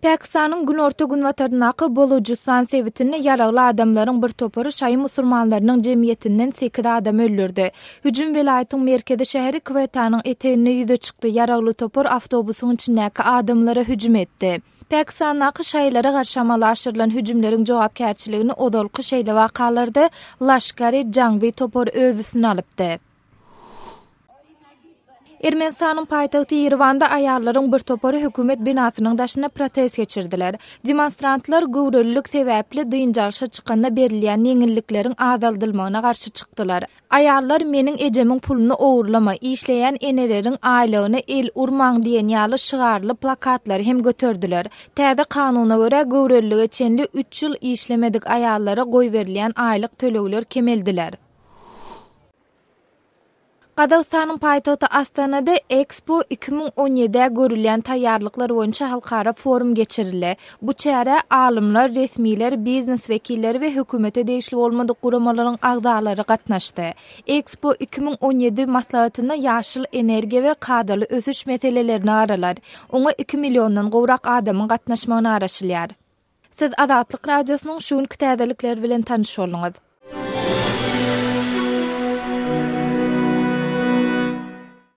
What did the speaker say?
Pakistan'ın günorta günwatarynaqy Balochistan sebitinde ýaragly adamlaryň bir topary şaý musulmanlarynyň jemgyýetinden 8 adam öldürdi. Hüjüm welaýatyň merkezi şäheri Quetta-nyň etegine ýüze çykdy. Ýaragly topar awtobusyň içindäki adamlara hüjüm etdi. Pakistan'daky şaýlara garşy amala aşyrylan hüjümleriň jogapkärçiligini odalky şeýle wakalarda Lashkar-e Jangwy topar öz üstüne alypdy. Ermenistanyň paýtagty Ýerewanda aýallaryň bir topary hökümet binasynyň daşyna protest geçirdiler. Demonstrantlar gowrullyk sebäpli dynjalyşa çykanda berilýän ýeňillikleriň azaldylymagyna garşy çykdylar. Aýallar meniň ejemiň puluny owurlama, işleýän eneleriň aýlygyny el urmaň diýen ýaly şygarly plakatlary hem götürdüler. Täze kanuna görä gowrullyga çenli 3 ýyl işlemedik aýallara goý berilýän aýlyk tölegler kemeldiler. Qazaqstanyň paýtagty Astanada Expo 2017-de görülýän taýýarlyklar boýunça halkara forum geçirildi. Bu çäre alymlar, resmiler, biznes wekilleri we hökümete degişli bolmadyk guramalaryň agdalary gatnaşdy. Expo 2017 maslahatyna ýaşyl energiýa we kadaly ösüş meselelerini aralar. Oňa 2 millióndan gowrak adamyň gatnaşmagyny araşylýar. Siz Azatlyk radiosynyň şu günki täzelikleri bilen tanış bolňyz.